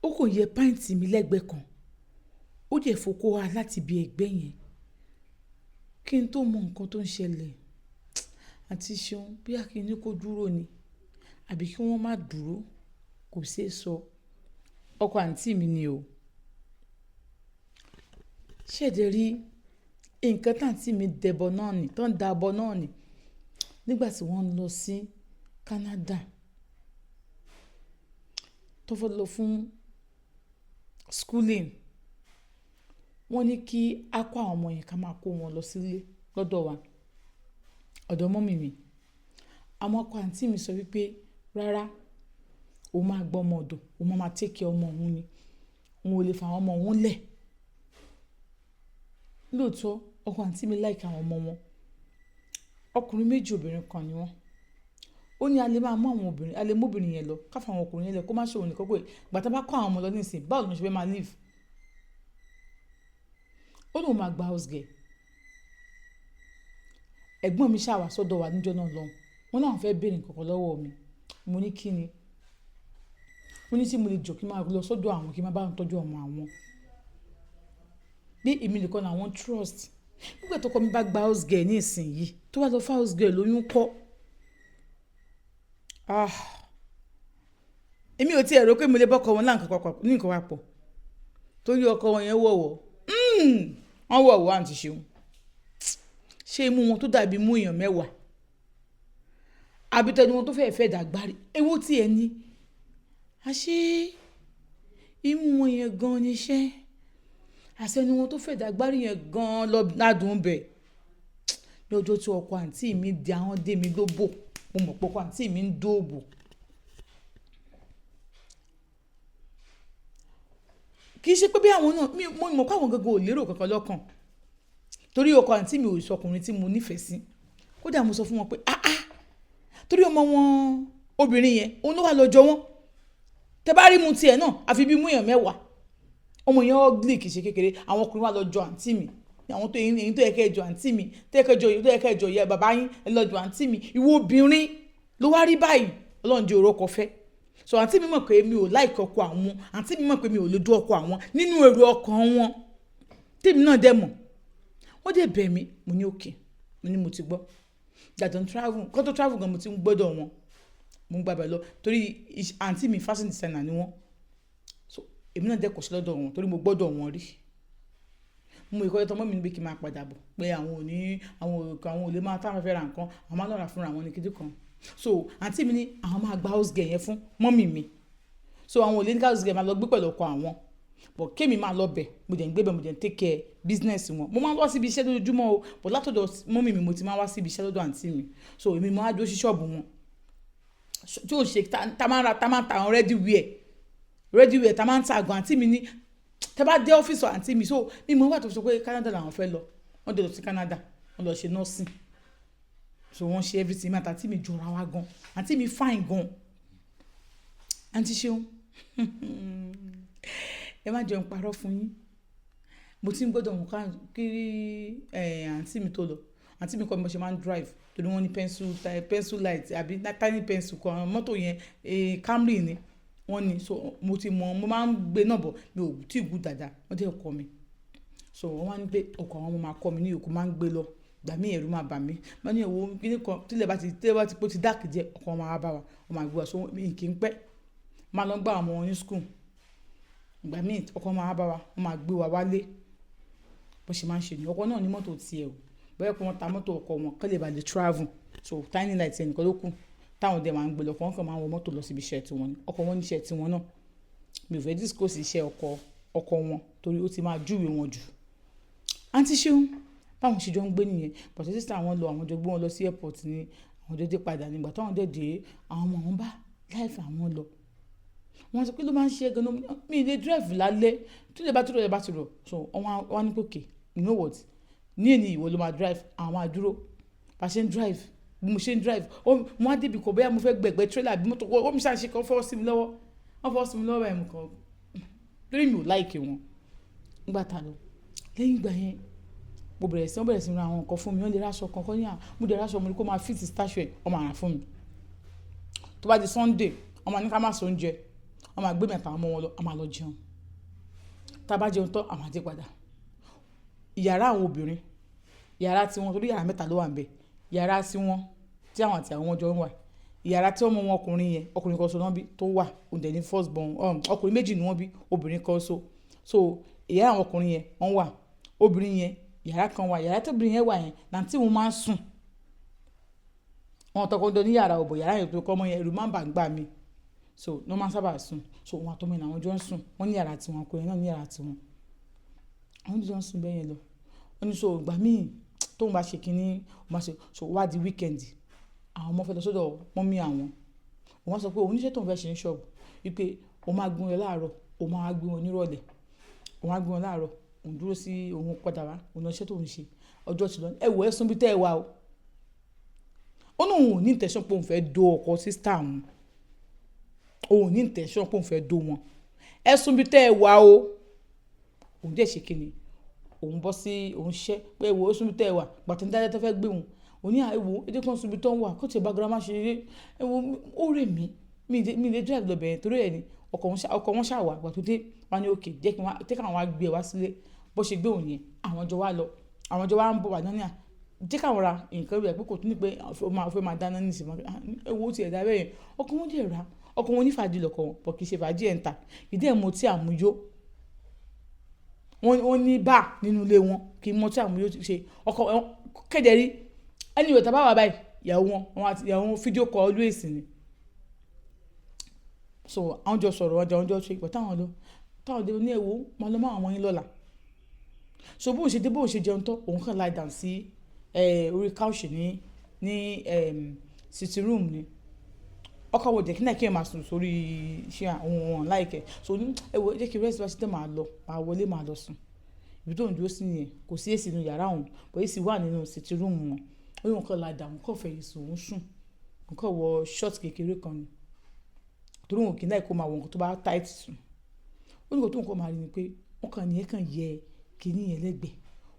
ó kò yẹ pàǹtì mi lẹ́gbẹ̀ẹ́ kan ó jẹ́ fokó wa láti bí ẹgbẹ́ yẹn kí n tó mọ nǹkan tó ń ṣẹlẹ̀ àti ṣeun bí akíní kó dúró ni àbí kí wọ́n má dúró kò ṣeé sọ ọkọ àǹtí mi ni o ṣẹ̀dẹ̀ rí nǹkan tàǹtí mi dẹ̀bọ̀ náà ni tó ń dabọ̀ náà ni nígbà tí wọ́n lọ sí Canada tó fẹ́ lọ fún schooling wọ́n ní kí a kó àwọn ọmọ yẹn ká máa kó wọn lọ sílé lọ́dọ̀ wa ọ̀dọ̀ mọ́mì mi àwọn ọkọ àǹtí mi sọ wípé rárá òun máa gbọ́ ọmọ ọ̀dọ̀ òun máa take care ọmọ òun ni òun ò lè fa àwọn ọmọ òun lẹ̀ lóòótọ́ ọkọ àǹtí mi láìka àwọn ọmọ wọn ọkùnrin méjì obìnrin kan ni wọ́n ó ní a lè máa mú àwọn obìnrin a lè mú obìnrin yẹn lọ káfà àwọn ọkùnrin yẹn lẹ kó má ṣòwò nìkan pé gbàtà bá kó àwọn ọmọ lọ nísìnyí báwo ló ń ṣe fẹ́ máa live ó lóun máa gba house girl ẹ̀gbọ́n mi ṣàwà sọ́dọ̀ wa níjọ́ náà lọ́hùn wọn náà fẹ́ béèrè nǹkan lọ́wọ́ mi mo ní kí ni mo ní tí mo lè jọ kí n máa lọ sọ́dọ̀ àwọn kí n máa bá wọn tọ́jú ọmọ àwọn bí èmi nìkan làwọn trust nígbà tó kọ́ mi bá gba house girl ní ìsinyìí tó wá lọ fún house girl lóyún kọ́ èmi ò tiẹ̀ rò pé mo lè bọ́kọ wọn ní nǹkan papọ̀ torí ọkọ wọn yẹn wọ̀wọ̀ wọ́n wọ̀wọ̀ àǹtí ṣeun ṣé imú wọn tó dàbí mú èèyàn mẹ́wàá àbítẹ́ni wọn tó fẹ́ẹ́ dàgbárí ewu tí ẹ ní àṣé imú wọn yẹn gan níṣẹ́ àṣẹni wọn tó fẹ́ẹ́ dàgbárí yẹn gan ládùn bẹ̀ ní ọjọ́ tí ọkọ àǹtí mi di àwọn dé mi lóbò mo mọ̀ pé ọkọ àǹtí mi ń dóòbò kì í ṣe pé bí àwọn náà mo mọ̀ pé àwọn gangan ò lérò kankan lọ́kàn torí ọkọ àǹtí mi ò sọkùnrin tí mo nífẹ̀ẹ́ sí kódà mo sọ fún wọn pé torí ọmọ wọn obìnrin yẹn òun ló wà lọ́jọ́ wọn tẹ bá rí mu tiẹ̀ náà àfi bí mú èèyàn mẹ́wàá ọmọ yẹn ugly kì í ṣe kékeré àwọn ọkùnrin wà lọ́jọ́ àǹtí mi àwọn tó èyí tó yẹ kẹ́ jọ àǹtí mi tó yẹ kẹ́ jọ yẹ bàbá yín ẹ lọ́jọ́ àǹtí mi ìwọ obìnrin ló wá rí báyìí ọlọ́run jẹ́ òrókọ fẹ́ so àǹtí mi mọ̀ pé mi ò like ọkọ àwọn àǹtí mi mọ̀ pé mi ò lójú ọkọ àwọn nínú èrò ọkàn wọn tèmi náà dẹ̀ mọ̀ wọ́n dẹ̀ bẹ̀ mí mo ní òkè mo ní mo ti gbọ́ jàdán travel kó tó travel gan mo ti ń gbọ́dọ̀ wọn mo ń gbàgbẹ́ lọ torí àǹtí mi fashion designer ni wọ́n so èmi náà dẹ̀ kọ̀ sí lọ́dọ̀ wọn torí mo gbọ́dọ̀ wọn rí mo ìkọ́jọ́ tọmọ mi níbi kí n máa padà bọ̀ pé àwọn ò lè máa táwọn fẹ́ ra nǹkan àwọn máa lọ́ra fúnra wọn ní kíndìn kan so àǹtí mi ní àwọn máa gba house girl yẹn fún mọ́mì mi so àwọn ò lè ní ká house girl máa lọ gbé pẹ̀lú ọkọ àwọn but kémi máa lọ bẹ̀ mo dẹ̀ ń gbé bẹ̀ mo dẹ̀ ń take care business wọn mo máa ń wá síbi iṣẹ́ lójoojúmọ́ o but látọ̀dọ̀ mọ́mì mi mo ti máa wá síbi iṣẹ́ lọ́dọ̀ àǹtí mi so èmi máa dúró sí ṣọ́ọ̀bù wọn tí ò ṣe tá máa ń ta àwọn ready wear tá máa ń ta àgọ́ àǹtí mi ní tẹ́ bá dé ọ́fíìsì àǹtí mi so mi mo wà tó sọ pé Canada làwọn fẹ́ lọ wọ́n dé lọ sí Canada wọ́n lọ ṣe nursing so wọ́n ṣe everything mi àtàntí mi jọra wa gan àǹtí mi fine gan àǹtí ṣeun ẹ má jẹun parọ́ fún yín mo ti ń gbọ́dọ̀ wọn kiri àǹtí mi tó lọ àǹtí mi kọ́ bí mo ṣe máa ń drive torí wọ́n ní pencil light àbí tiny pencil kan mọ́tò yẹn Camry ni wọ́n ní so mo ti mọ̀ mo máa ń gbé náà bọ̀ mi ò tí ì gùn dáadáa wọ́n dẹ̀ kọ́ mi so wọ́n wá ní pé ọkọ̀ àwọn ọmọ máa kọ́ mi ní òkú máa ń gbé lọ gbà mí ẹ̀rù máa bà mí wọ́n ní ẹ̀wọ̀ kíní kan tílẹ̀ bá ti pé ó ti dáàkì jẹ́ ọkọ̀ wọn máa bá wa wọ́n máa gbé wa so mi kì í pẹ́ máa lọ gbá àwọn ọmọ wọn ní school ìgbà míì ọkọ̀ máa bá wa wọ́n máa gbé wa wálé bó ṣe máa ń ṣe ní ọkọ̀ náà ní mọ́tò tiẹ̀ o bóyá pé wọ́n ta mọ́tò ọkọ̀ wọn kọ́ lè bá lè travel so tiny light ẹnìkan ló kù táwọn dẹ̀ máa ń gbé lọ fún wọn kàn máa ń wọ mọ́tò lọ síbi iṣẹ́ tiwọn ni ọkọ̀ wọn níṣẹ́ tiwọn náà mi ò fẹ́ discuss iṣẹ́ ọkọ̀ wọn torí ó ti máa júwe wọn jù àǹtí ṣeun báwọn ṣe jọ ń gbé nìyẹn but sísá àwọn lọ àwọn jọ gbé wọn lọ sí airport ní àwọn dédé padà nígbà táwọn dẹ̀ dé àwọn ọmọ wọn bá láìfẹ́ àwọn lọ wọ́n sọ pé ló máa ń ṣe gan mi lè drive lálẹ́ tí lè bá tó lè bá ti rọ̀ so wọ́n ní pòkè you know what ní èní ìwọ ló máa drive àwọn máa dúró bá ṣe ń drive bí mo ṣe ń drive mo á débi kò bóyá mo fẹ́ gbẹ̀gbẹ́ trailer bí mọ́tò ó mi ṣàṣe kan fọwọ́ sí mi lọ́wọ́ wọ́n fọwọ́ sí mi lọ́wọ́ ẹ̀ mú kan lórí mi ò láìkè wọn nígbà tá a lọ lẹ́yìn ìgbà yẹn mo bẹ̀rẹ̀ sí ra àwọn nǹkan fún mi wọ́n lè ráṣọ kankan ní mo dẹ̀ ráṣọ mo ní kó máa fit statue ẹ̀ ọmọ àrà fún mi tó bá di Sunday ọmọ ní ká má so oúnjẹ wọ́n máa gbé mi àtàwọn ọmọ wọn lọ a máa lọ jẹun tá a bá jẹun tán a máa dé padà. Yàrá àwọn obìnrin yàrá tiwọn torí yàrá mẹ́ta ló wà níbẹ̀ yàrá tiwọn tí àwọn àti àwọn ọmọ jọ ń wà yàrá tí ọmọ wọn ọkùnrin yẹn ọkùnrin kan so náà bí tó wà òǹdẹ ní first born ọkùnrin méjì ni wọ́n bí obìnrin kan so ìyá àwọn ọkùnrin yẹn wọ́n wà obìnrin yẹn yàrá kan wà yàrá tí obìnrin yẹn wà yẹn nàntí wọn máa ń sùn wọn tọkọdọ ní yàrá ọ̀bọ̀ yàrá yẹn tó kọ́ ọmọ yẹn ẹ̀rù máa ń bà ń gbà mí so ní wọ́n máa ń sábà sùn so wọn àtọmọ yẹn àwọn jọ ń sùn wọ́n ní yàrá tiwọn ọkùnrin náà ní yàrá tiwọn àwọn jọ ń sùn bẹ́ẹ̀ yẹn lọ wọ́n ní so ìgbà míì tóun bá ṣe kínní wọ́n máa ṣe so wá di wíkẹ́ndì àwọn ọmọ fẹ́ lọ sọ́dọ̀ mọ́mí àwọn wọ́n sọ pé òun níṣẹ́ tóun fẹ́ ṣe ní ṣọ́ọ̀bù wípé òun máa gbé wọn láàárọ̀ òun máa gbé wọn nírọ̀lẹ́ òun máa gbé wọn láàárọ̀ òun dúró sí òun padà wá òun lọ́ṣẹ́ tóun ṣe ọjọ́ ti lọ ẹ̀wọ̀ ẹ̀sùn bí tẹ́ ẹ wá o ó ní òun ò ní intention pé òun fẹ́ do ọkọ sísítà òun ò ní intention pé òun fẹ́ do wọn ẹ̀sùn bí tẹ́ ẹ wá o òun dẹ̀ ṣe kíni òun bọ́ sí òun ṣẹ́ pé ẹ̀wọ̀ ẹ̀sùn bí tẹ́ ẹ wá gbàtọ́ ní dáadáa tó fẹ́ gbé wọn òní àìwò èdè kan síbi tó ń wà kó tiẹ̀ bá girama ṣe eré ẹ̀wọ̀ ó rè mí mi lè drive lọ bẹ̀rẹ̀ torí ẹ̀ ni ọkọ̀ wọn ṣàwà àgbà tó dé wọn ni òkè jẹ́ káwọn wá gbé ẹ wá sílé bó ṣe gbé òun yẹn àwọn jọ wá lọ àwọn jọ wá ń bọ̀ wá náà ní à jẹ́ káwọn ra nǹkan rẹ̀ pé kò tún ní pé fẹ́ máa dáná ní ìsìnkú ẹ̀wọ̀ tiẹ̀ dá bẹ́ẹ̀ ọkọ̀ wọn dẹ̀ ra ọkọ̀ wọn ní fàájì lọ́kọ̀ wọn pọ̀ kì í ṣe fàájì ẹ̀ ń ta ìdí ẹ̀ mo tí àmúyó wọn ní bá nínú ilé wọn kì í mọ tí àmúyó ṣe ọkọ̀ kéde rí anyway tàbá wà báyìí ìyàwó fídíò kọ always ni so àwọn jọ sọ̀rọ̀ àwọn jọ ṣe ìpọ̀ táwọn dé ní ẹ̀wọ̀ máa lọ máa wọ́n yín lọ́la so bóun ṣe dé bóun ṣe jẹun tán òun kàn láì dàn sí orí couch ní sitting room ni ọkọ̀ wo jẹ́ kí náà kí ẹ máa sùn sórí ṣé àwọn láìkẹ́ so ní ẹ̀wọ̀ jẹ́ kí rest bá ṣe tẹ́ máa wọlé máa lọ sùn ibi tó ń dúró sí yẹn kò sí èsì nínú yàrá òun kò èsì wà nínú sitting room wọn ó yóò kọ́ la dà wọ́n kọ́ fẹ̀yìn sùn òun sùn òun kọ́ wọ short kékeré kan ni torí wọn kì í náà kó máa wọ nǹkan tó bá tight sùn ó ní kó tó nǹkan máa rí ni pé wọ́n kàn ní ẹ̀ kàn yẹ kíní yẹn lẹ́gbẹ̀ẹ́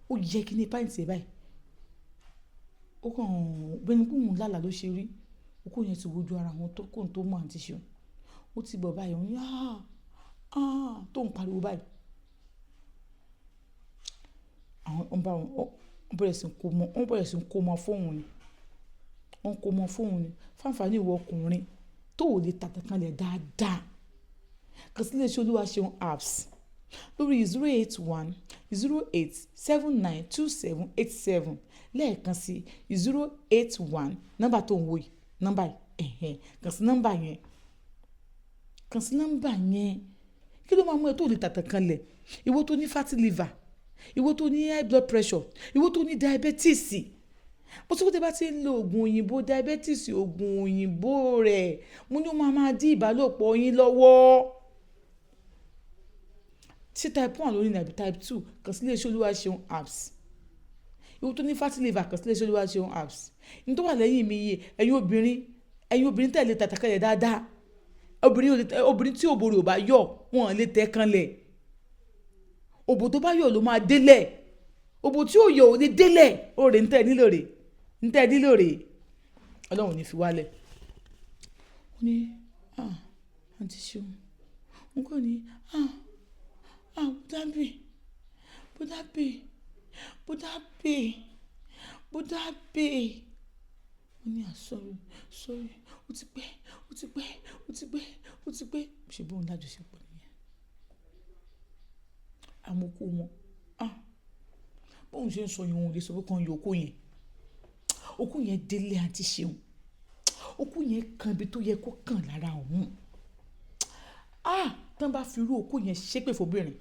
ó yẹ kíní pàǹtì ẹ̀ báyìí ó kàn bẹ́ni pé òun lálàá ló ṣe rí okó yẹn ti wojú ara wọn tó kóun tó mọ̀ àǹtí ṣeun ó ti bọ̀ báyìí òun tó ń pariwo báyìí àwọn ọba wọn bẹ̀rẹ̀ sí kó mọ fóun ni wọ́n kó mọ fóun ni fáǹfààní ìwọ ọkùnrin tó ò lè tàtàkànlẹ̀ dáadáa kàn sí iléeṣẹ́ Olúwaṣeun apps lórí 08108792787 lẹ́ẹ̀kan sí 081 nọ́mbà tó ń wò yìí nọ́mbà yìí kàn sí nọ́mbà yẹn kí ló máa mú ẹ tó lè tàtàkànlẹ̀ ìwọ tó ní fatty liver ìwọ tó ní high blood pressure ìwọ tó ní diabetes bó tí kò tẹ́ bá ti ń lo oògùn òyìnbó diabetes oògùn òyìnbó rẹ̀ mo ní ó máa dí ìbálòpọ̀ yín lọ́wọ́ tí type 1 lórí nàbí type 2 kàn sí iléeṣẹ́ Olúwaṣeun apps ìwọ tó ní fatty liver kàn sí iléeṣẹ́ Olúwaṣeun apps ní tó wà lẹ́yìn mi yìí ẹ̀yin obìnrin tẹ̀lé tàtàkàlẹ̀ dáadáa obìnrin tí òbò rẹ̀ ò bá yọ wọn lè tẹ́ kanlẹ̀ òbò tó bá yọ ló máa délẹ̀ òbò tí ò yọ ò lè délẹ̀ ó rè ń tẹ́ nílò rè ọlọ́run ní fi wálẹ̀ ó ní àǹtí ṣeun n kò ní bùdábì ó ní sorry ó ti pẹ́ ṣe bóun lájọṣepọ̀ nìyẹn àmọ́kù wọn bóun ṣe ń sọ yẹn òun lè sọ pé kàn yọ okó yẹn délé àti ṣeun okó yẹn kan ibi tó yẹ kó kàn lára òun tán bá fi irú okó yẹn ṣépè fóbìnrin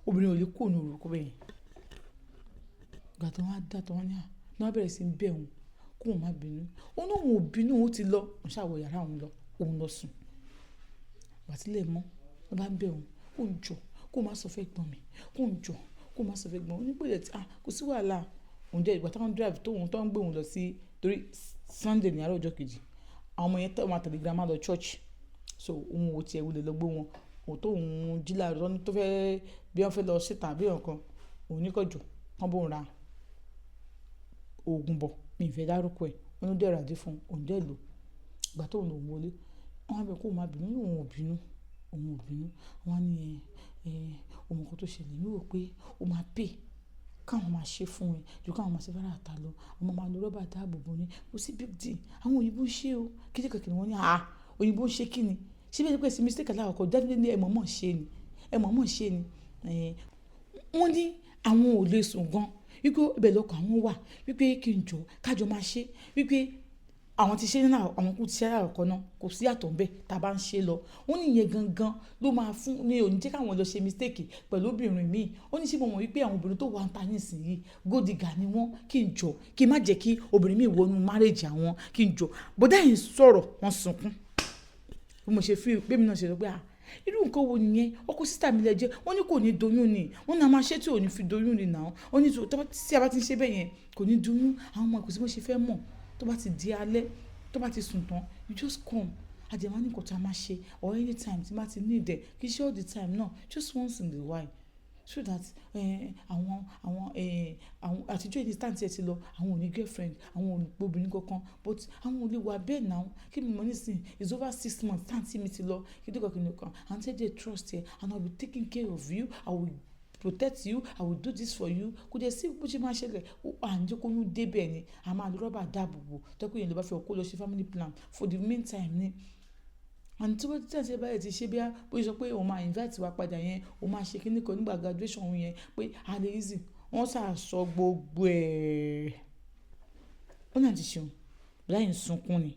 obìnrin ò lè kó òun orúkọ bẹ́ẹ̀ yẹn ìgbà tó wá dá tó wá ní wọ́n bẹ̀rẹ̀ sí bẹ̀ òun kó òun má bínú òun náà òun ò bínú òun ti lọ òun ṣàwọ̀ yàrá òun lọ sùn wàtílẹ̀ mọ́ wọ́n bá ń bẹ̀ òun kó ń jọ kó má sọ fẹ́ gbọ́n mi kó ń jọ kó má sọ fẹ́ gbọ́n mi nígbà tí kò sí wàhálà òun jẹ́ ìgbà táwọn drive tó ń gbé òun lọ sí torí Sunday ní àárọ̀ ọjọ́ kejì àwọn ọmọ yẹn tó máa tẹ̀lé grandma lọ church so òun ò tiẹ̀ wulẹ̀ lọ gbé wọn òun tó òun jí láàárọ̀ tó fẹ́ bí wọ́n fẹ́ lọ síta bí ọ̀kan òun ní kọjọ kán bóun ra oògùn bọ̀ mi ìfẹ́ dárúkọ ẹ̀ wọn ló dẹ̀rọ àdé fún òun dẹ̀ lò ìgbà tóun lòun wọlé wọ́n á bẹ̀ kó máa bínú òun ò bínú wọ́n á ní ọmọ kan tó ṣẹlẹ̀ mi rò pé ó máa pè káwọn máa ṣe fún ẹ ju káwọn máa ṣe fẹ́ràn àtà lọ àwọn máa lo rọ́bà dáàbò bò ní ó sì big deal àwọn òyìnbó ń ṣe o kíni kankan wọ́n ní òyìnbó ń ṣe kí ni ṣé bẹ́ẹ̀ ni pé sí mistake aláwọ̀kọ̀ definitely ẹ mọ̀ọ́mọ̀ ṣe ni wọ́n ní àwọn ò lè sùn gan wípé ibẹ̀ lọ́kọ̀ àwọn wà wípé kí n jọ kájọ máa ṣe wípé àwọn ti ṣe náà àwọn kò ti ṣe àràkọ náà kò sí àtọ̀ ń bẹ̀ tá a bá ń ṣe lọ wọ́n ní ìyẹn gangan ló máa fún ní òní jẹ́ káwọn lọ ṣe mistake pẹ̀lú obìnrin míì ó ní sí mo mọ̀ wípé àwọn obìnrin tó wà ń ta nísìnyí gódìgà ni wọ́n kí n jọ kí n má jẹ́ kí obìnrin míì wọnú márèjì àwọn kí n jọ bọ́dá yìí sọ̀rọ̀ wọ́n sunkún bí mo ṣe fi bẹ́ẹ̀ mi náà ṣe sọ pé irú nǹkan wo nìyẹn ọkọ sísá mi lẹ́jẹ́ wọ́n ní kò ní doyún ni wọ́n náà máa ṣe tí ò ní fi doyún ni náà wọ́n ní tí a bá ti ń ṣe bẹ́ẹ̀ yẹn kò ní doyún àwọn ọmọ ìkòsí bó ṣe fẹ́ mọ̀ tó bá ti di alẹ́ tó bá ti sùn tán you just come àjẹmọ́ ní nǹkan tó a máa ṣe or anytime tí bá ti need ẹ̀ kì í ṣe all the time náà just once in a while so that àwọn àtijọ́ ìdí stand ẹ̀ ti lọ àwọn ò ní girlfriend àwọn ò ní obìnrin kankan but àwọn ò lè wà bẹ́ẹ̀ náà kí mi mọ̀ nísìn it's over 6 months stand tí mi ti lọ kí dé kankan and say they trust ẹ and I will be taking care of you I will protect you I will do this for you kò dẹ̀ sí bó ṣe máa ṣẹlẹ̀ à ń jẹ́ kó yún débẹ̀ ni a máa lo rọ́bà dáàbò bò tẹ́kọ̀ yẹn ló bá fẹ́ kó lọ ṣe family plan for the meantime ni and tí wọ́n ti tẹ̀sí báyìí ti ṣe bí ó sọ pé òun máa invite wa padà yẹn òun máa ṣe kíní kan nígbà graduation òun yẹn pé a lè easy wọ́n ṣàṣọ gbogbo ẹ̀ ó náà ti ṣeun láyé ń sunkún ni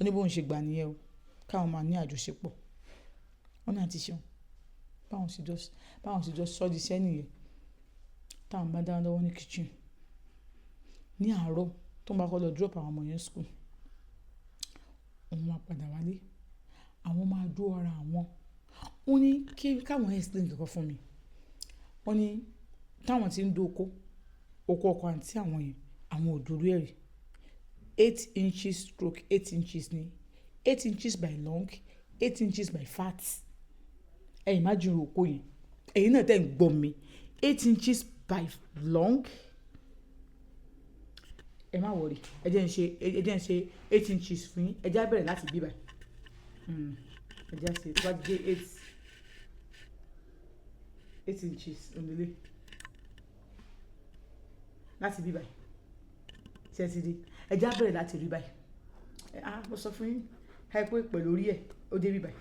ó ní bóun ṣe gbà nìyẹn o káwọn máa ní àjọṣepọ̀ ó náà ti ṣeun báwọn sì jọ sọ́ di iṣẹ́ nìyẹn táwọn bá dáná lọ́wọ́ ní kitchen ní àárọ̀ tó ń bá kọ́ lọ drop àwọn ọmọ yẹn school òun máa padà wálé àwọn máa dó ara àwọn wọ́n ní káwọn explain kankan fún mi wọ́n ní táwọn ti ń dó oko ọkọ àǹtí àwọn yẹn àwọn ò dúró ẹ̀rì 8 inches stroke 8 inches ni 8 inches by long 8 inches by fat ẹ̀yin má jùlọ oko yẹn ẹ̀yin náà tẹ̀ ń gbọ́ mi 8 inches by long ẹ má wọrí ẹ jẹ́ ń ṣe 8 inches fún yín ẹ jẹ́ á bẹ̀rẹ̀ láti bí báyìí ẹ jẹ́ á ṣe tó bá jẹ́ 8 inches onílé láti bí báyìí ṣe ti di ẹ jẹ́ á bẹ̀rẹ̀ láti rí báyìí mo sọ fún yín ká ẹ pé pẹ̀lú orí ẹ̀ ó dé bí báyìí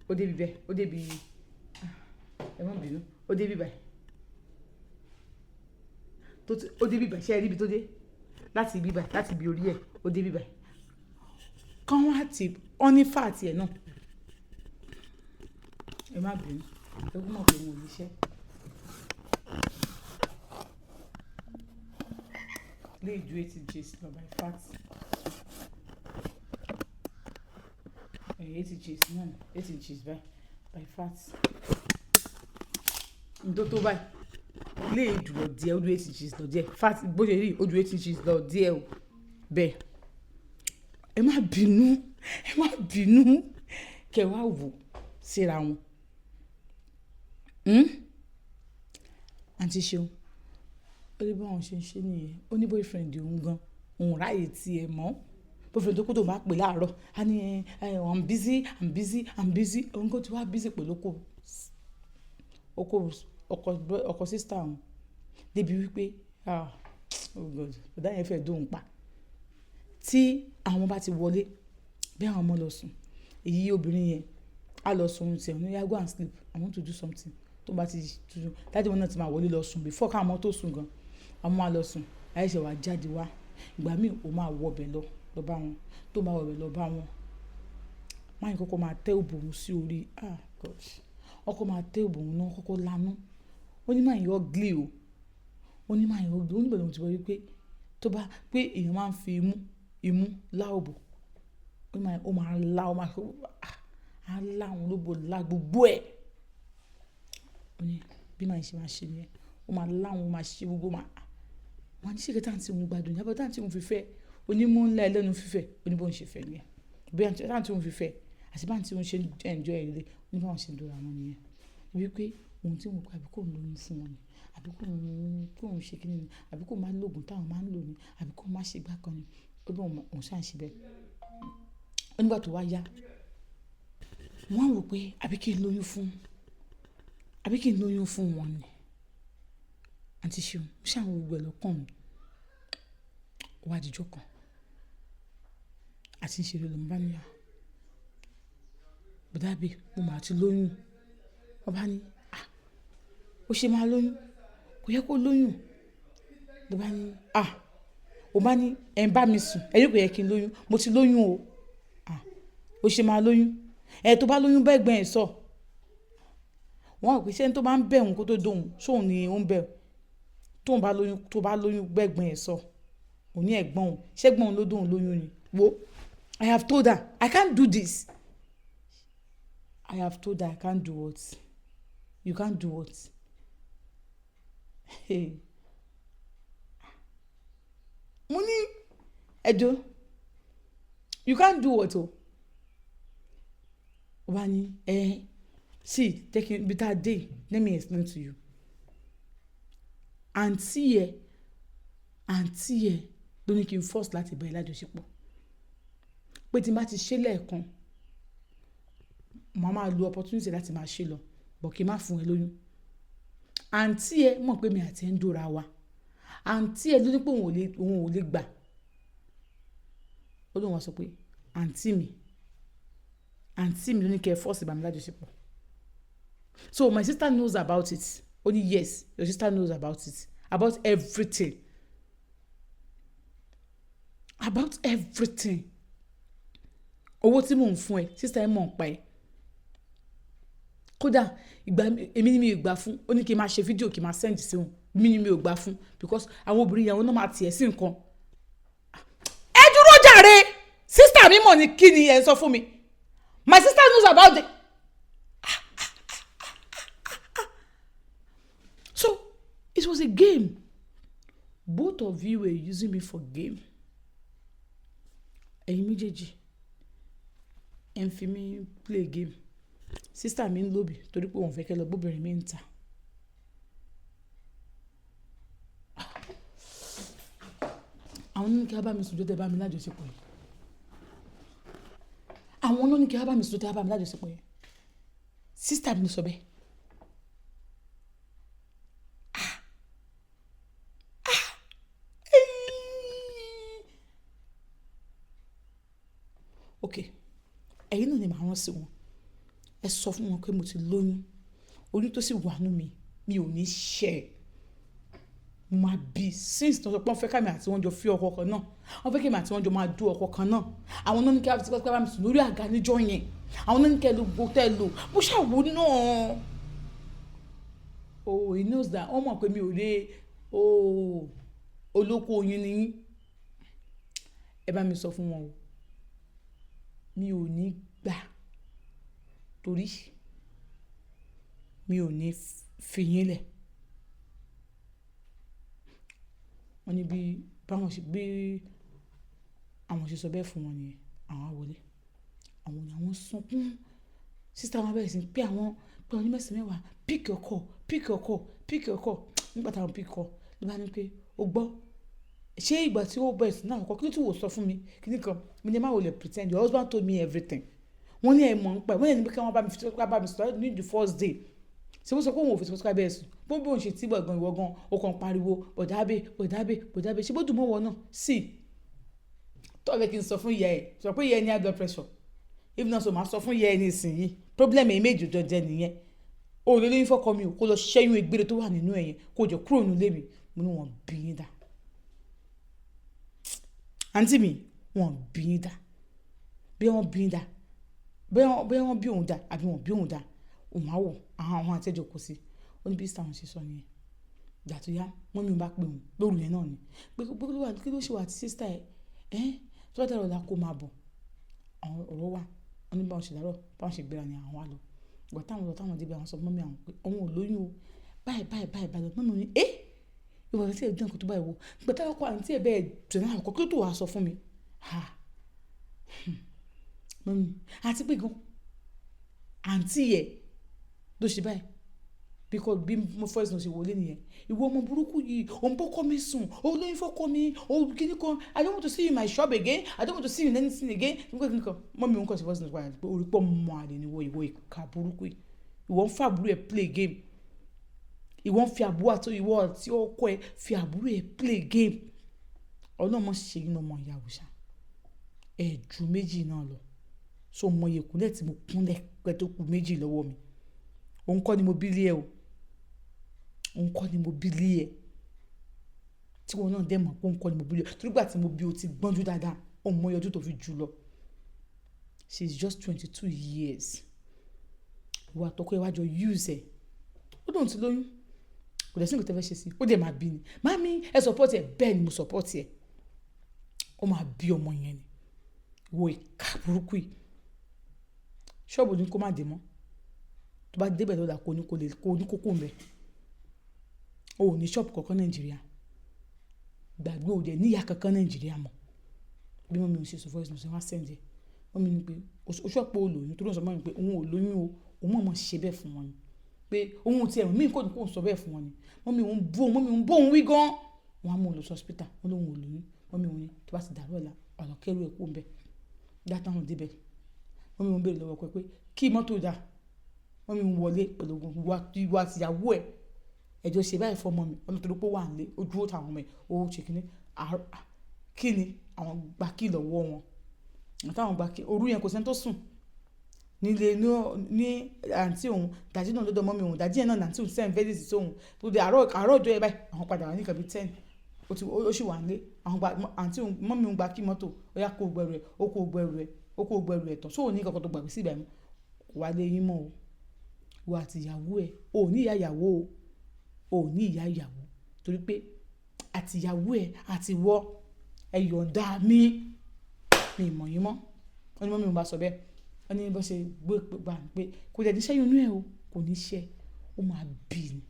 ó dé bí bẹ́ẹ̀ ó dé bí ẹ má bínú ó dé bí báyìí ó dé bí báyìí ṣe é rí ibi tó dé láti ibi báyìí láti ibi orí ẹ̀ ó dé bí báyìí kán wá ti ọ́ní fàtì ẹ̀ náà ẹ má bínú ẹgbẹ́ mọ̀ pé mo ò níṣẹ́ lè ju 8 inches lọ by fat 8 inches náà 8 inches by fat ǹdó tó báyìí lè jù lọ díẹ̀ ó ju 8 inches lọ díẹ̀ fat bó ṣe rí ó ju 8 inches lọ díẹ̀ o bẹ́ẹ̀ ẹ má bínú kẹ wá wò síra wọn àǹtí ṣeun ó ní báwọn ṣe ń ṣe nìyẹn ó ní boyfriend òun gan òun ráàyè tiẹ̀ mọ́ boyfriend tó kó tó máa pè láàárọ̀ á ní I'm busy òun kò tí wá busy pẹ̀lú ọkọ sísítà òun débi wípé ọ̀dà yẹn fẹ́ dóhùn pa tí àwọn bá ti wọlé bí àwọn ọmọ lọ sùn èyí obìnrin yẹn á lọ sùn tiẹ̀ ní yá go and sleep I want to do something tó bá ti tuntun dájú wọn náà ti máa wọlé lọ sùn before káwọn ọmọ tó sùn gan àwọn máa lọ sùn àìṣe wàá jáde wá ìgbà míì ó máa wọbẹ̀ lọ bá wọn tó máa wọbẹ̀ lọ bá wọn máa ń kọ́kọ́ máa tẹ́ òbòrùn sí orí ọkọ̀ máa tẹ́ òbòrùn náà kọ́kọ́ lanú ó ní máa yọ gílì o ó ní máa yọ gílì ó ní bẹ̀rẹ̀ mo ti wọlé pé tó bá pé èèyàn máa ń fi imú láòbò ó máa lá ó máa á lá àwọn olóbò lá gbogbo ẹ̀ ó ní bí máa ṣe máa ṣe nìyẹn ó máa lá àwọn máa ṣe gbogbo máa ní ṣèkẹ́ táǹtì òun gbádùn yàtọ̀ táǹtì òun fífẹ́ onímọ̀ ńlá ẹlẹ́nu fífẹ́ oníbọ̀ ń ṣe fẹ́ nìyẹn bí táǹtì òun fífẹ́ àti báǹtì òun ṣe enjoy ìrẹ́lẹ̀ oníbọ̀ àwọn ṣe ń dora wọn nìyẹn wípé ohun tí mo kọ àbí kò ń lóyún fún wọn ni àbí kò ń ṣe kíni ni àbí kò máa lóògùn táwọn máa ń lò ní àbí kò máa ṣe gbá kan ni ó lóun òun ṣáà ń ṣe bẹ́ẹ̀ nígbà tó wá yá wọ́n á wò pé àbí kí n lóyún fún wọn ni àǹtí Ṣeun mo ṣàwọn gbogbo ẹ̀ lọ́kàn mi wá àdìjọ́ kan àti ìṣeré ló ń bá níyà bùdábì mo máa ti lóyún wọ́n bá ní ó ṣe máa lóyún kò yẹ kó lóyún ló bá ní ó bá ní ẹ̀ ń bá mi sùn ẹ̀yìn kò yẹ kí n lóyún mo ti lóyún o ó ṣe máa lóyún tó bá lóyún bẹ́ẹ̀ gbẹ́ ẹ̀ sọ wọ́n rò pé ṣé tó bá ń bẹ̀ òun kó tó dóhùn sóun ni ó ń bẹ̀ tó bá lóyún bẹ́ẹ̀ gbẹ́ ẹ̀ sọ òní ẹ̀gbọ́n òun ṣẹ́gbọ́n òun ló dóhùn lóyún ni wo I have told her I can't do this. I have told her I can't do what? You can't do what? Hey. Money, Edo. You can't do what? Wani, see, taking bitter day. Let me explain to you. Auntie, don't make you force láti bẹ̀rẹ̀ lájọṣepọ̀. Pé tí n bá ti ṣe lẹ́ẹ̀kan màá máa lo opportunity láti máa ṣe lọ bọ̀ kí n má fún ẹ lóyún àǹtí ẹ mọ̀ pé mi àti ẹ ń dóra wa àǹtí ẹ ló ní pé òun ò lè gbà ó lóun wá sọ pé àǹtí mi ló ní kẹ́ ẹ force ìbámu lájọṣepọ̀ so my sister knows about it only yes your sister knows about it about everything owó tí mò ń fún ẹ sister ẹ mọ̀ ń pa ẹ kódà èmi ni mi ò gbà fún ó ní kí n máa ṣe fídíò kí n máa send sí òun mi ni mi ò gbà fún because àwọn obìnrin yẹn wọn náà máa tiẹ̀ sí nǹkan ẹ dúró jàre sister mi mọ̀ ní kí ni ẹ sọ fún mi my sister knows about it so it was a game both of you were using me for game ẹ̀yin méjèèjì ẹ̀ ń fi mí play game sister mi ń lóbi torí pé òun fẹ́ kẹ́ lọ bóbìnrin mi ń ta àwọn ní kí á bá mi sùn jọ́tẹ̀ bá mi lájọṣepọ̀ yìí àwọn ní kí á bá mi sùn jọ́tẹ̀ bá mi lájọṣepọ̀ yìí sister mi sọ bẹ́ẹ̀ ok ẹ̀yin náà ni màá rán sí wọn ẹ sọ fún wọn pé mo ti lóyún oyún tó sì wà nù mí mi ò ní ṣe mo máa bí since tó sọ pé wọ́n fẹ́ kámi àti wọ́n jọ fi ọkọ kan náà wọ́n fẹ́ kámi àti wọ́n jọ máa dú ọkọ kan náà àwọn náà ní kí a ti pẹ́ bá mi sùn lórí àga níjọ́ yẹn àwọn náà ní kí ẹ ló gbó tẹ́ lò bó ṣàwò náà oh he knows that wọ́n mọ̀ pé mi ò lè olóko oyún ni ẹ bá mi sọ fún wọn o mi ò ní gbà torí mi ò ní fi yín lẹ̀ wọ́n ní bí báwọn ṣe gbé àwọn ṣe sọ bẹ́ẹ̀ fún wọn nìyẹn àwọn àwọlé àwọn ni àwọn sunkún sísá wọn bẹ̀rẹ̀ sí pé àwọn pé wọn ní mẹ́sàn-án mẹ́wàá pick your call nígbà táwọn pick call ló bá ní pé o gbọ́ ṣé ìgbà tí ó bẹ̀rẹ̀ sí náà kọ́ kí ló tún wò sọ fún mi kí ni kan mi ní má wò lè pretend your husband told me everything wọ́n ní ẹ̀mọ́ ń pẹ́ wọ́n ní kí wọ́n bá mi sọ ní the first day ṣé wọ́n sọ pé òun ò fi sọ́kọ́ bẹ́ẹ̀ sùn bó bí òun ṣe tí gbọ̀ngàn ìwọ gan o kàn pariwo bọ̀dábẹ́ ṣé bó dùn mọ́ wọn náà sí tó ọ̀rẹ́ kí n sọ fún ìyá ẹ̀ sọ pé ìyá ẹ̀ ní high blood pressure if not so máa sọ fún ìyá ẹ̀ ní ìsinyìí problem ẹ̀ méjì jọ jẹ nìyẹn o lè lóyún fọ́kọ mi o kó lọ ṣẹ́yún egbére tó wà nínú ẹ̀yẹn kó jọ kúrò nílé mi mo ní wọn bí yín dá àǹtí mi wọn bí yín dá bí wọ́n bí yín dá bẹ́ẹ̀ wọ́n bí òun dá àbí wọ́n bí òun dá òun á wọ̀ àwọn àtẹ́jọ́ kò sí ó ní bí sáwọn ṣe sọ nìyẹn ìgbà tó yá wọ́n mi ò bá pè wọ́n lóru yẹn náà ni pé kí ló ṣe wà tí sísítà ẹ̀ tó bá dára ọ̀la kó máa bọ̀ àwọn ọ̀rọ̀ wà wọ́n ní báwọn ṣe dárọ̀ báwọn ṣe gbéra ni àwọn wá lọ ìgbà táwọn débi àwọn sọ fún mọ́mí àwọn pé òun ò lóyún o báyìí mọ́mí ní ìwà tí ẹ̀ dùn kó tó báyìí wo ìgbà táwọn kọ àǹtí ẹ̀ bẹ́ẹ̀ tẹ̀lé àwọn kọ́ kí ló tó wàá sọ fún mi mọ́mí àti pé gan àǹtí ẹ̀ ló ṣe báyìí because bí mo first ṣe wọlé nìyẹn ìwọ ọmọ burúkú yìí òun bọ́kọ mi sùn òun lóyún fọ́kọ mi òun kíní kan I don't want to see you in my shop again I don't want to see you in anything again kíní kan mọ́mí òun kàn sí first nípa pé orí pọ̀ mọ́ àlè ni ìwọ ìka burúkú yìí ìwọ ń fa àbúrò ẹ̀ play game ìwọ ń fi àbúrò àti ìwọ àti ọkọ ẹ̀ fi àbúrò ẹ̀ play game ọlọ́mọ ṣe yín ọmọ ìyàwó ṣá ẹ̀ ju méjì náà lọ so mọ iye kúnlẹ̀ tí mo kúnlẹ̀ pẹ́ tó kù méjì lọ́wọ́ mi òun kọ́ ni mo bí lé ẹ o òun kọ́ ni mo bí lé ẹ tí wọn náà dẹ̀ mọ̀ pé òun kọ́ ni mo bí lé ẹ torí gbà tí mo bí o ti gbọ́njú dáadáa òun mọ ọyọdún tó fi jù lọ she is just 22 years ìwà àtọkọ ìwájọ use ẹ ó dùn tí lóyún kò dẹ̀ sí nǹkan tẹ́ fẹ́ ṣe sí ó dẹ̀ máa bí ni mami ẹ support ẹ bẹ́ẹ̀ ni mo support ẹ ó máa bí ọmọ yẹn ni wo ìka burúkú yìí ṣọ́ọ̀bù ní kó má dé mọ́ tó bá débẹ̀ lọ́la kó ní kókó mbẹ́ o ò ní ṣọ́ọ̀bù kankan nàìjíríà gbàgbé òde níyà kankan nàìjíríà mọ́ bí wọ́n mi ò ṣe sọ fún ẹ̀sìn wọ́n á sẹ́ǹdẹ̀ wọ́n mi ní pé o ṣọ́ọ̀pù olóyún tó ló sọ mọ́ mi pé òun ò lóyún o òun mọ̀ ṣe bẹ́ẹ̀ fún wọn ni pé òun ti ẹ̀rù mí kò ní kó sọ bẹ́ẹ̀ fún wọn ni wọ́n mi ń bó òun wí gan wọ́n á mú un lọ sí hospital wọ́n lóun ò lóyún wọ́n mi ò ní tó bá ti dàrú ọ̀la ọ̀nà kẹ́rù ẹ̀ kó ń bẹ̀ dáta hàn débẹ̀ wọ́n mi ń béèrè lọ́wọ́ pé kí mọ́tò dà wọ́n mi ń wọlé pẹ̀lú ìwà àtìyàwó ẹ̀ ẹjọ́ ṣe báyìí fọmọ mi ọ̀nà torí pé wà nílé ó dúró táwọn ọmọ ẹ̀ ó ṣe kí ni àwọn gba kí lọ́wọ́ wọn àtàwọn gba kí òru yẹn kò sẹ́ni tó sùn nílé ní àǹtí òun dájí náà lọ́dọ̀ mọ́mí òun dájí yẹn náà nàǹtí òun sẹ́yìn fẹ́ẹ́ dì sí òun tó di àárọ̀ ọjọ́ yẹn báyìí àwọn padà wà ní kàbí 10 ó sì wà nílé àwọn àǹtí òun mọ́mí òun gba kí mọ́tò ó yá kó gbẹrù ẹ̀ ó kó gbẹrù ẹ̀ tán sóò ní kankan tó gbàgbé sí ìgbà mi kò wá lé yín mọ́ o wo àtìyàwó ẹ̀ ò ní ìyá ìyàwó o ò ní ìyá ìyàwó torí pé àtìyàwó ẹ̀ àti wọ́ ẹ yọ̀ǹda mi ìmọ̀ yín mọ́ wọ́n ní mọ́mí òun bá sọ bẹ́ẹ̀ wọ́n ní bó ṣe gbé gbà pé kò dẹ̀ ní sẹ́yìn inú ẹ̀ o kò ní ṣe ó máa bì ní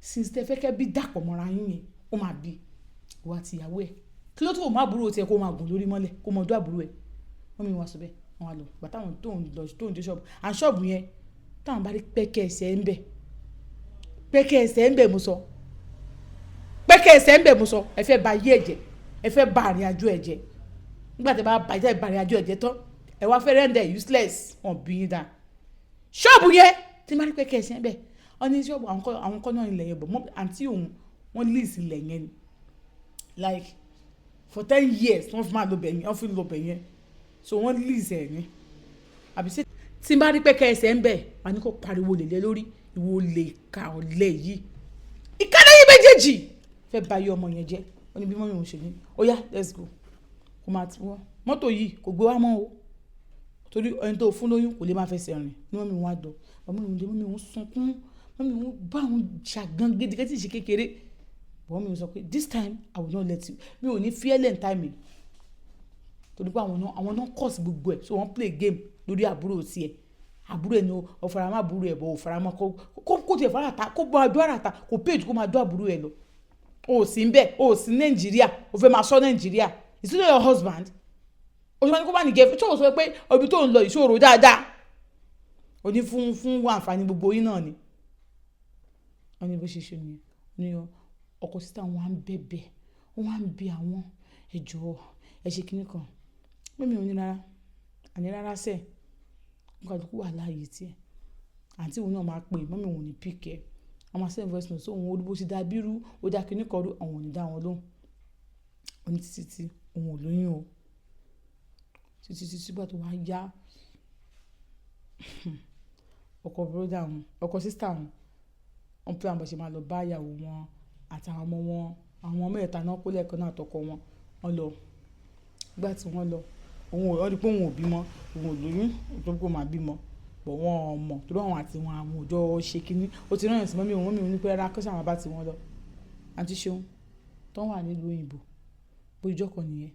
since tẹ fẹ́ kẹ́ bí dàpọ̀ mọ́ra yín yẹn ó máa bì wo àtìyàwó ẹ̀ kí ló tó máa burú tiẹ̀ kó máa gùn lórí mọ́lẹ̀ kó mọ ọdún àbúrò ẹ̀ wọ́n mi wá sọ bẹ́ẹ̀ wọ́n wá lọ gbà táwọn tó ń dé ṣọ́ọ̀bù and ṣọ́ọ̀bù yẹn táwọn bá rí pẹ́kẹ́ ẹsẹ̀ ń bẹ̀ mo sọ ẹ fẹ́ ba yé ẹ̀jẹ̀ ẹ fẹ́ ba àrìn àjò ẹ̀jẹ̀ nígbà tí ẹ bá bàjẹ́ ìbàrìn àjò ẹ̀jẹ̀ tán ẹ wá fẹ́ rẹ́ndẹ̀ useless wọn bí yín dá ṣọ́ọ̀bù yẹn tí má rí pẹ́kẹ́ ẹsẹ̀ ń bẹ̀ ọ ní ṣọ́ọ̀bù àwọn kọ́ náà ilẹ̀ yẹn bọ̀ mọ́ àǹtí òun wọ́n lease ilẹ̀ yẹn ni like for 10 years wọ́n fi máa lo bẹ̀ yẹn wọ́n fi lo bẹ̀ yẹn so wọ́n lease ẹ̀ ní àbí ṣe tí bá rí pẹ́kẹ́ ẹsẹ̀ ń bẹ̀ wà ní kó pariwo lè lé lórí ìwọ lè ka ọ̀lẹ́ yìí ìkànnì yìí méjèèjì fẹ́ bà yé ọmọ yẹn jẹ́ wọ́n ní bí mọ́mí òun ṣe ní ó yá let's go kó máa ti wọ́n mọ́tò yìí kò gbé wá mọ́ o torí ẹni tó fún lóyún kò lè máa fẹsẹ̀ rìn ní mọ́mí òun wá dọ̀ mọ́mí òun sunkún mọ́mí òun bá òun ṣàgán gidigidi ṣe kékeré mọ́mí òun sọ pé this time I will not let you mi ò ní fearless time torí pé àwọn náà kọ̀ sí gbogbo ẹ̀ so wọ́n play game lórí àbúrò tiẹ̀ àbúrò ẹ̀ ni ó faramọ́ àbúrò ẹ̀ bọ̀ ó faramọ́ kó tiẹ̀ fara ta kó bọ́ adó àràtà kó péjì kó máa dó àbúrò ẹ̀ lọ o sì ń bẹ̀ o sì Nàìjíríà o fẹ́ máa sọ Nàìjíríà is it not your husband òṣèlú ní kó bá ní gẹ̀ẹ́fẹ́ tí o sọ pé ibi tó ń lọ ìṣòro dáadáa o ní fún àǹfààní gbogbo yín náà ni wọ́n ní bó ṣe ṣe nìyẹn ní ọkọ sísá wọn á ń bẹ̀bẹ̀ wọn á ń bẹ àwọn ẹjọ́ ẹ ṣe kinní kan mímí ò ní rárá àní rárá sẹ́ẹ̀ nǹkan tó kú wà láàyè tiẹ̀ àǹtí òun náà máa pè mọ́mí òun ní píkẹ́ àwọn send voice note òun olúbo ti dá bírú ó dá kinní kan rú àwọn ò ní dá wọn lóhùn ó ní títí òun ò lóyún o títí gbà tó wá yá ọkọ bróda wọn ọkọ sísítà wọn plan bó ṣe máa lọ bá ìyàwó wọn àtàwọn ọmọ wọn àwọn ọmọ ẹ̀ta náà kó lẹ́ẹ̀kan náà tọkọ wọn lọ gbà tí wọ́n lọ òun ò rí pé òun ò bímọ òun ò lóyún tó kó máa bímọ bọ̀ wọ́n mọ̀ tó bá wọn àti wọn àwọn òjò ṣe kínní ó ti rán ẹ̀sìn mọ́mí òun ní pé rárá kọ́sà àwọn bá ti wọn lọ àti ṣeun tó wà nílùú òyìnbó bójú ọkọ nìyẹn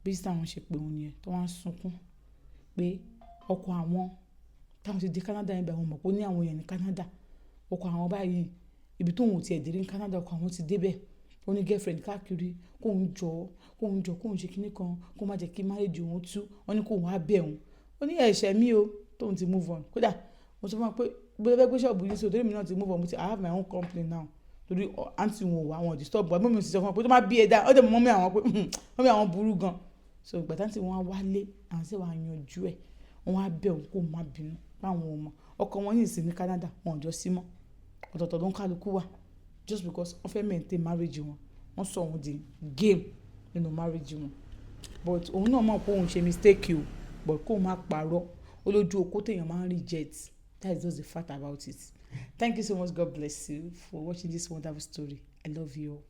bí sísá wọn ṣe pé òun nìyẹn tó wá ń sunkún pé ọkọ àwọn táwọn ti dé Canada yẹn bẹ̀ wọ́n mọ̀ pé ó ní àwọn èèyàn ní Canada ọkọ àwọn báyìí ibi tóun ti ẹ̀dẹ̀rẹ̀ ní Canada ọkọ àwọn ti débẹ̀ ó ní girlfriend káàkiri kóun ṣe kinní kan kó má jẹ́ kí marriage òun tú wọ́n ní kóun wá bẹ̀ òun ó ní ẹ̀ṣẹ̀ mi o tóun ti move on kódà ó mo sọ fún wọn pé bóyá fẹ́ gbé ṣọ́ọ̀bù yìí sí o torí mi náà ti move on mo ti I have my own company now torí àǹtí wọn ò wá wọn disturb wa mọ́mí mi sì sọ fún wọn pé tó má bí ẹ̀dá ọ̀dẹ̀ mọ́mí àwọn pé mọ́mí àwọn burú gan so ìgbà táǹtí wọn wálé àwọn sì wà yanjú ẹ̀ wọn á bẹ̀ òun kó má bínú báwọn ọmọ ọkọ wọn yìí sí ní Canada wọn ò jọ sí mọ́ ọ̀tọ̀ọ̀tọ̀ ló ń kálukú wà just because wọ́n fẹ́ maintain marriage wọn wọ́n sọ òun di game nínú marriage wọn but òun náà mọ̀ pé òun ṣe mistake o but kó má parọ́ ó lójú okó téèyàn máa ń reject that is just the fact about it. Thank you so much. God bless you for watching this wonderful story. I love you all.